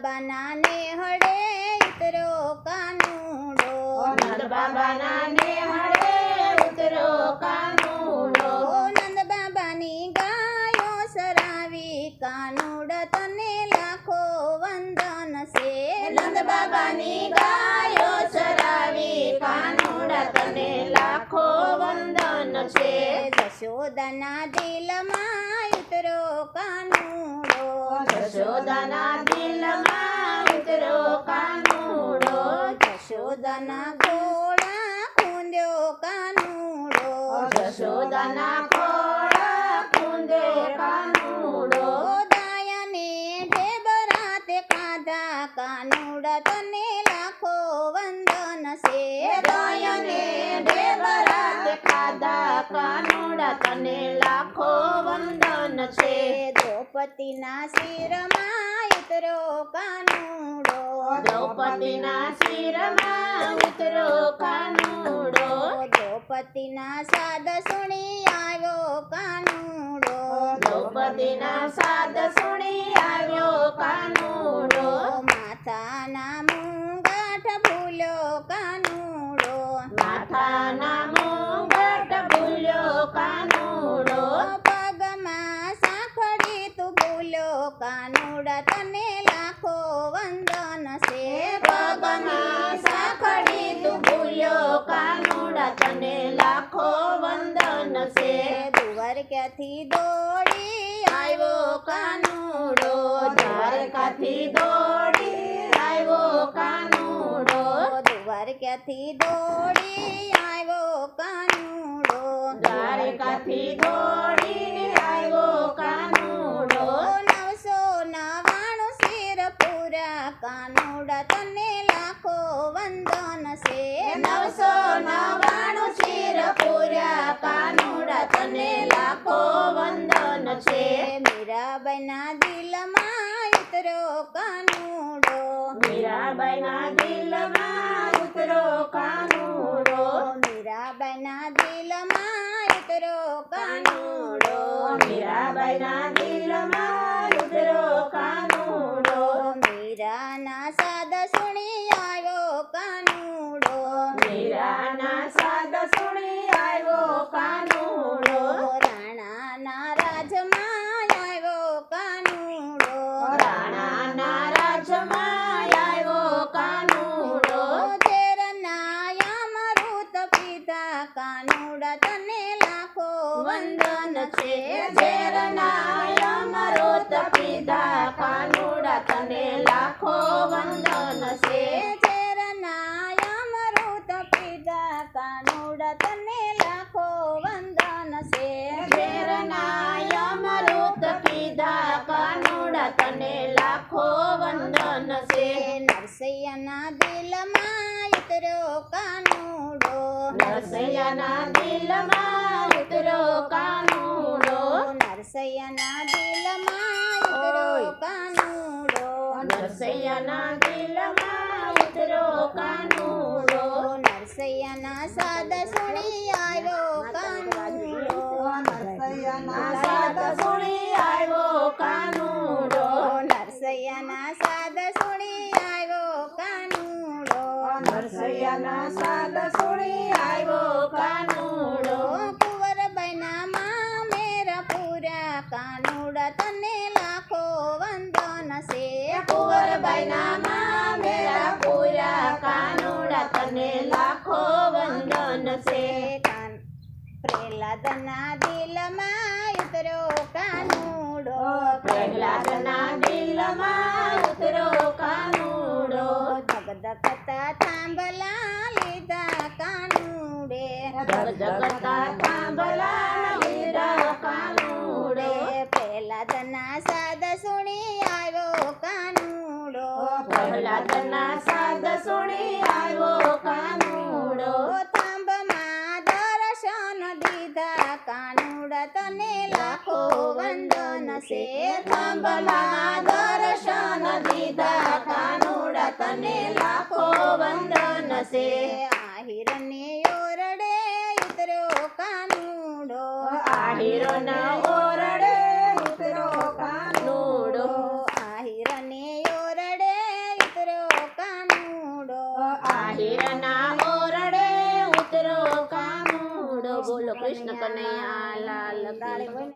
બાબાના નેહળે ઉતરો કાનુડો, નંદ બાબાના નેહળે ઉતરો કાનુડો, નંદ બાબાની ગાયો સરાવી કાનુડ તને લાખો વંદન છે, નંદ બાબાની ગાયો ચરાવી કાનુડ તને લાખો વંદન છે, જશોદાના દિલમાં ઉતરો કાનુડો, જશોદાના દિલમાં ઉતરો કાનુડો, જશોદાના ગોળા કુંદ્યો કાનુડો, જશોદાના ખોળા કુંદે કાનુડો, દાયાને ઢેબરા તે ખાધા કાનુડ તને લાખો વંદન છે, દયાને ઢેબરા તે ખાધા કાનુડ તને લાખો વંદન છે, દ્રૌપદીના શિરમાં ઉતરો કાનુડો, દ્રૌપદીના શિરમાં ઉતરો કાનુડો, દ્રૌપદીના સાદ સુણી આવ્યો કાનુડો, દ્રૌપદીના સાદ સુણી આવ્યો કાનુડો, માથાના મુંગાઠ ભૂલ્યો કાનુડો, માથાના મુંગટ ભૂલ્યો કાનુડો, પગમાં સાંકળી તું ભૂલ્યો કાનુડ તને લાખો વંદન છે, પગમાં સાંકળી તું ભૂલ્યો કાનુડ તને લાખો વંદન છે, દ્વારકાથી દોડી આવ્યો કાનુડો, દ્વારકાથી દોડી આવ્યો કાનુડો, દ્વારકાથી દોડી આવ્યો કાનુડો, દ્વારકાથી દોડી આવ્યો કાનુડો, 999 શિર પૂરા કાનુડ તને લાખો વંદન છે, 999 શિર પૂર્યા કાનુડ તને લાખો વંદન છે, મીરાબાઈના દિલમાં ઉતરો કાનુડો, મીરાબાઈના દિલમાં ઉતરો કાનુડો, મીરાબાઈના દિલમાં ઉતરો કાનુડો, મીરાબાઈના દિલમાં ઉતરો કાનુડો, મીરાના સાદ સુણી આવ્યો કાનુડો, મીરાના સાદ સુણી આવ્યો કાનુડો, રાણાના રાજમાં આવ્યો કાનુડો, રાણાના રાજમાં આવ્યો કાનુડો, ઝેરના અમૃત પીધા કાનુડ તને લાખો વંદન છે, ઝેરના અમૃત પીધા કાનુડ તને લાખો વંદન છે, ઝેરના અમૃત પીધા કાનુડ તને લાખો વંદન છે, ઝેરના અમૃત પીધા કાનુડ તને લાખો વંદન છે, નરસૈયાના દિલમાં ઉતરો કાનુડો, નરસૈયાના દિલમાં ઉતરો કાનુડો, નરસૈયાના દિલમાં ઉતરો કાનુડો, નરસૈયાના દિલમાં ઉતરો કાનુડો, નરસૈયાના સાદ સુણી આવ્યો કાનુડો, નરસૈયાના સાદ સુણી આવ્યો કાનુડો, નરસૈયાના સાદ સુણી આવ્યો કાનુડો, નરસૈયાના સાદ સુણી આવ્યો કાનુડો, કુંવરબાઈના મામેરા પૂરા કાનુડ તને લાખો વંદન છે, કુંવરબાઈના મામેરા પૂરા કાનુડ તને લાખો વંદન છે, પ્રહલાદના દિલમાં ઉતરો કાનુડો, પ્રહલાદના દિલમાં ઉતરો કાનુડો, ધગધગતા થાંભલા લીધા કાનુડે, ધગધગતા થાંભલા લીધા કાનુડે, પ્રહલાદના સાદ સુણી આવ્યો કાનુડો, પ્રહલાદના સાદ સુણી આવ્યો કાનુડો, થાંભમાં દર્શન દીધા કાનુડ તને લાખો વંદન છે, થાંભલામાં દર્શન દીધા કાનુડ તને લાખો વંદન છે, આહિરને ઓરડે ઉતરો કાનુડો, આહિરન ઓરડે ઉતરો કાનુડો, આહિરને ઓરડે હીરના ઓરડે ઉતરો કાનુડો. બોલો કૃષ્ણ કનૈયા લાલ કી.